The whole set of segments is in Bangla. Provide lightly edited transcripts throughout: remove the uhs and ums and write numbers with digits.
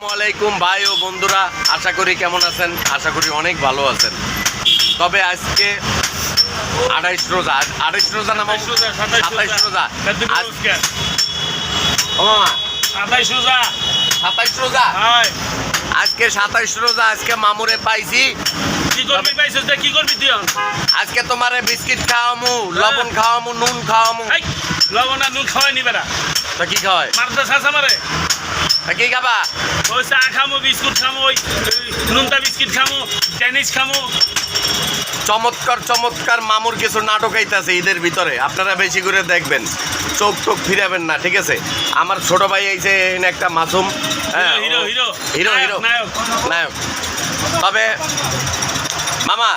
আসসালামাইকুম ভাই ও বন্ধুরা, আশা করি কেমন আছেন? আশা করি অনেক ভালো আছেন। তবে আজকে 28 রোজা, 28 রোজা না 27 রোজা। ও মামা 27 রোজা, 27 রোজা। আজকে 27 রোজা। আজকে মামুরে পাইছি। কি করবি পাইছিস? কি করবি তুই? আজকে তোমারে বিস্কিট খাওয়ামু, লবণ খাওয়ামু, নুন খাওয়ামু। লবণ আর নুন খাওয়াই নিবে না। তো কি খাওয়ায়? মারতে শাসা মারে। কি খাবা? ওই চা খামো, বিস্কুট খামো, ওই নুনটা বিস্কিট খামো, টেনিস খামো। চমৎকার চমৎকার মামুর কিছু নাটক আইতাছে ঈদের ভিতরে, আপনারা বেশি করে দেখবেন, চোখ টোক ফিরাবেন না, ঠিক আছে? আমার ছোট ভাই আইছে এখানে একটা Masum, hero hero hero hero নায়ক নায়ক। তবে মামা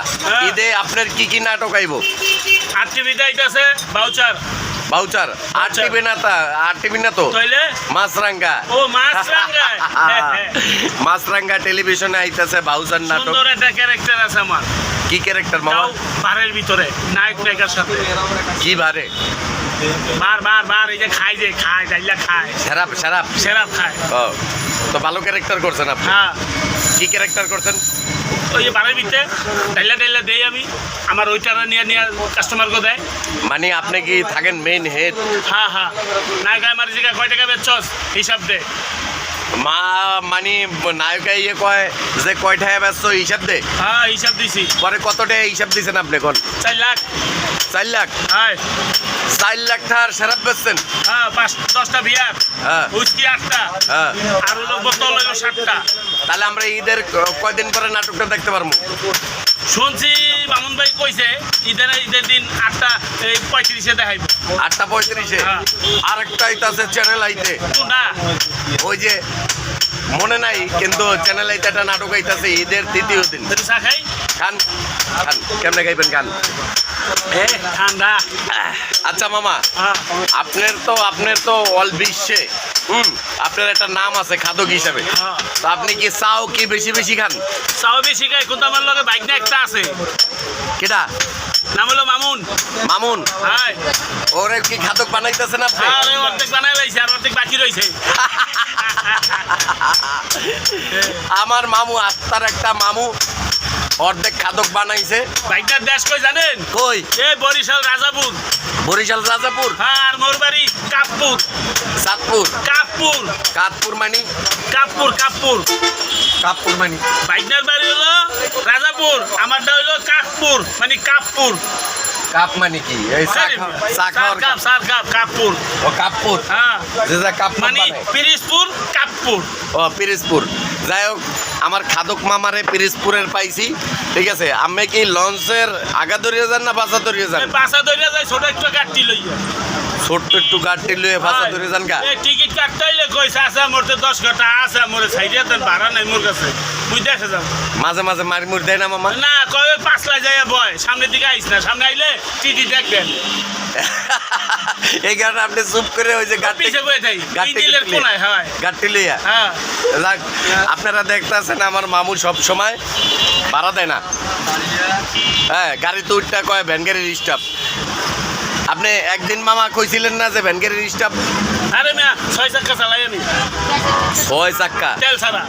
ঈদে আপনার কি কি নাটক আইব? আর টিভিতে আইতাছে বাউচার। বাউচার আর টিভি না, আর টিভি না তো মাছরাঙ্গা। ও মাছরাঙ্গা, মাছরাঙ্গা টেলিভিশনে আইতাছে বাউচার নাটক। সুন্দর একটা ক্যারেক্টার আছে আমার। কি ক্যারেক্টার মামা? বারের ভিতরে নায়ক নায়িকার সাথে। কি বারে? বার বার বার এই যে খায় ডাইলা খায়, সেরাপ সেরাপ সেরাপ খায়। ও তো ভালো ক্যারেক্টার করছেন আপনি। হ্যাঁ, কি ক্যারেক্টার করছেন? ওই যে বারের ভিতরে ডাইলা দেই আমি, আমার ওইটারা নিয়ে কাস্টমারকে দেয়। মানে আপনি কি থাকেন মেইন হেড? হ্যাঁ হ্যাঁ, নায়িকা আমার জিগা কয় টাকা বেচছস হিসাব দে। মা মানে নায়িকা ইয়ে কয় যে কয় টাকা ব্যস্ত হিসাব দে। হ্যাঁ হিসাব দিছি। পরে কত টাকা হিসাব দিছেন আপনি কোন? 4 লাখ। 4 লাখ? হ্যাঁ 4 লাখ টাকার সেরাপ বেচছেন? হ্যাঁ, 5-10টা বিয়ার, হ্যাঁ হুইস্কি 8টা, হ্যাঁ। আর হলো বোতল হলো 7টা। তাহলে আমরা ঈদের কয়দিন পরে নাটকটা দেখতে পারবো? শুনছি মামুন ভাই কইছে ঈদের দিন 8:35 দেখাইব। 8:35-এ? হ্যাঁ। আরেকটা আইতাছে চ্যানেল আইতে, না ওই যে মনে নাই, কিন্তু চ্যানেল আইতে একটা নাটক আইতাছে ঈদের 3য় দিন। চা খাই খান খান, কেমনে খাইবেন খান। ঠান্ডা। আচ্ছা মামা, হ্যাঁ আপনার তো অল বিশ্বে আপনার একটা নাম আছে খাদক হিসাবে। হ্যাঁ। তো আপনি কি চাও কি বেশি বেশি খান? চাও বেশি খাই, কিন্তু আমার লগে বাইক না একটা আছে। কেটা? নাম হলো মামুন। মামুন? হ্যাঁ। ওরে কি খাদক বানাইতেছেন আপনি? আরে অর্ধেক বানাই লাইছে, আর অর্ধেক বাকি রইছে। আমার মামু, আত্মার একটা মামু, অর্ধেক খাদক বানাইছে। বাইকটার দেশ কই জানেন? কই? এই বরিশাল রাজাপুর। বরিশাল রাজাপুর? হ্যাঁ, আর মোর বাড়ি কাপপুর। চাঁদপুর? কাপপুর। কাঁদপুর মানে? কাপপুর কাপপুর। কাঁদপুর মানে? বাইকটার বাড়ি হলো রাজাপুর, আমারটা হলো কাপপুর, মানে কাপপুর। কাপ মানে কি? এই চা খাওয়ার কাপ? কাপপুর। ও কাপপুর। হ্যাঁ, যে যা কাপ মানে পিরিজপুর কাপপুর। ও পিরিজপুর। যাই হোক, আমার খাদক মামারে পিরিজপুরের পাইছি, ঠিক আছে? আমি কি লঞ্চের আগা ধরিয়ে যান না পাশা ধরিয়ে যান? পাশা ধরিয়া যায়, ছোট একটু গাড়ি লইয়া। ছোট্ট একটু গাড়ি লইয়ে পাশা ধরিয়ে যান গা? টিকিট কাটতে হইলে কইছে আছে মোরতে 10 ঘন্টা আছে, মোরে ছাইড়িয়া দেন, ভাড়া নাই মোর কাছে, বুঝ দেখে যাও। মাঝে মাঝে মারি মুড় দেয় না মামা? না, কয় 5 লাখ যাইয়া বয়, সামনের দিকে আইস না, সামনে আইলে টিটি দেখবেন। এই কারণে আপনি চুপ করে ওই যে গাড়ি লইয়া। হ্যাঁ, আপনারা দেখতেছেন আমার মামু সব সময় ভাড়া দেয় না। হ্যাঁ, গাড়ি তো উঠটা কয় ভ্যান গাড়ির স্টাফ। আপনি একদিন মামা কইছিলেন না যে ভ্যান গাড়ির স্টাফ? আরে মিয়া 6 চাকা চালাই আমি। 6 চাকা? তেল ছাড়া।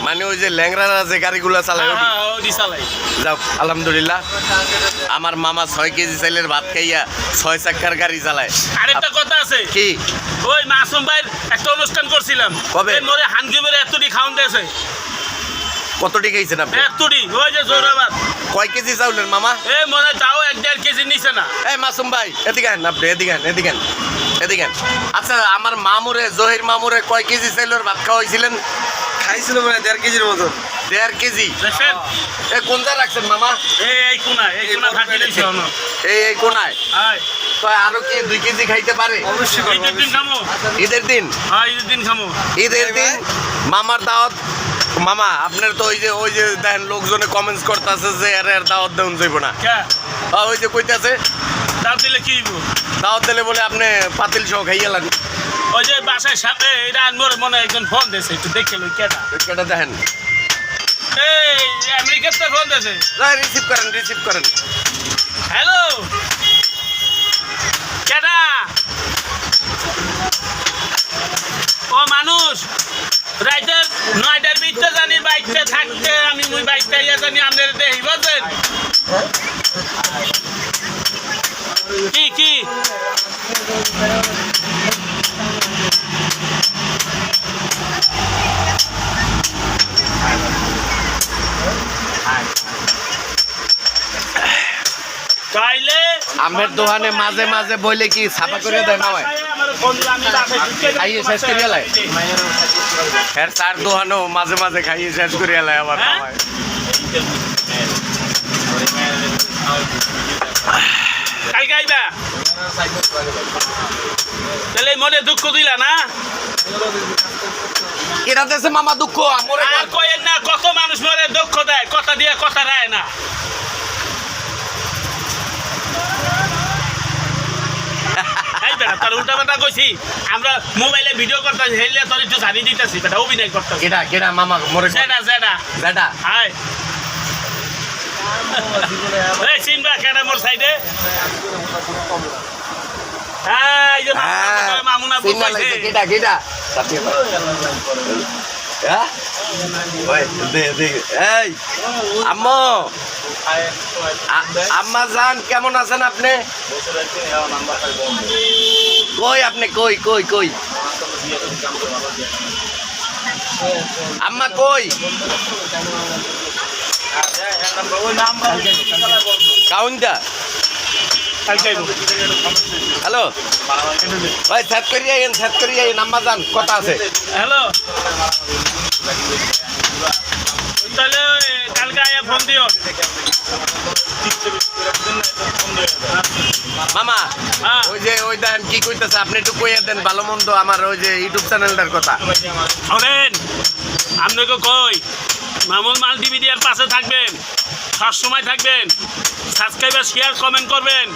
মানে ওই যে ল্যাংরারা যে গাড়িগুলো চালায়? হ্যাঁ, ওই চালাই। যাও, আলহামদুলিল্লাহ, আমার মামা 6 কেজি চাইলের ভাত খাইয়া 6 চাকার গাড়ি চালায়। আরেকটা কথা আছে। কি? ওই মাসুম ভাইয়ের একটা অনুষ্ঠান করছিলাম। কবে? মোরে হানগিবের এতটি খাওয়ান দিয়েছে। কতটি খাইছেন আপনি? এতটি, ওই যে জোরাবাদ। কয় কেজি চাউলের মামা? এই মনে তাও 1-1.5 কেজি নিছে না। এই মাসুম ভাই এদিকে আন, আপনি এদিকে আন, এদিকে আন, এদিকে আন। আচ্ছা, আমার মামুরে, জহির মামুরে কয় কেজি চাইলের ভাত খাওয়াইছিলেন? খাইছিল মানে 1.5 কেজির মতন। 1.5 কেজি? দেখেন এ কোন জায়গায় রাখছেন মামা? এই কোনা থাকি দিছে অন। এই কোনায়? হাই, তো আরো কি 2 কেজি খাইতে পারে? অবশ্যই করবো, ঈদের দিন খামো। ঈদের দিন? হ্যাঁ, ঈদের দিন খামো। ঈদের দিন মামার দাওয়াত। মামা আপনার তো ওই যে দেখেন লোকজনে কমেন্টস করতেছে যে এর দাওয়াত দেন যাইব না। কে? ওই যে কইতাছে তাও দিলে কি হইব? দাওয়াত দিলে বলে আপনি পাতিল সহ খাইয়ালেন। ওই যে বাসায় সাথে এটা মোর মনে একজন ফোন দিয়েছে, একটু দেখে লই কেটা। কেটা দেখেন? এই আমেরিকার তো ফোন দিয়েছে। রিসিভ করেন। হ্যালো, কেটা? ও মানুষ রাইতের 9টা কি কি তাইলে আমের দোকানে মাঝে মাঝে বইলে কি ছাপা করে দেয় মামায় খাইয়ে শেষ করে এলাই হ্যাঁ তার দোকানও মাঝে মাঝে খাইয়ে শেষ করে এলাই আবার হ্যাঁ? মামায় কালকে আইবা তাহলে মনে দুঃখ দিলা না এটা দেশে মামা দুঃখ আমরে আর কয়েন না কত মানুষ মরে দুঃখ দেয় কথা দিয়ে কথা রায় না তার উল্টা পাল্টা কইছি আমরা মোবাইলে ভিডিও করতেছি হেলে তোর একটু জানি দিতেছি বেটা অভিনয় করতেছি কেডা কেডা মামা মরে সেটা সেটা বেটা হাই এই চিনবা কেডা মোর সাইডে এই যে মামুনা চিন্তা বলছে লাগছে কেডা কেডা হ্যাঁ ওই দে দে এই আম্মু আম্মা জান কেমন আছেন আপনি কই আপনি কই কই কই আম্মা কই কাউন্টা হ্যালো ভাই সেট করিয়ে নাম্বার জান কথা আছে হ্যালো তাহলে কালকে আয়া ফোন দিও মামা হ্যাঁ। ওই দেন কি কইতেছে আপনি একটু কইয়া দেন ভালো মন্দ আমার ওই যে ইউটিউব চ্যানেলটার কথা শোনেন আপনাকে কই মামুল মাল্টিমিডিয়ার পাশে থাকবেন সবসময় থাকবেন সাবস্ক্রাইবার শেয়ার কমেন্ট করবেন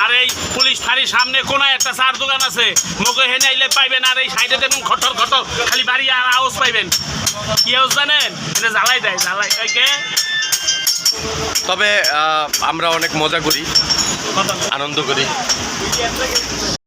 আর এই পুলিশ ফাঁড়ির সামনে কোনায় একটা চার দোকান আছে মুখে হেনে আইলে পাইবেন আর এই সাইডে দেখুন খটর খটর খালি বাড়ি আর আওয়াজ পাইবেন কি আওয়াজ জানেন এটা জ্বালাই দেয় জ্বালাই কে তবে আমরা অনেক মজা করি আনন্দ করি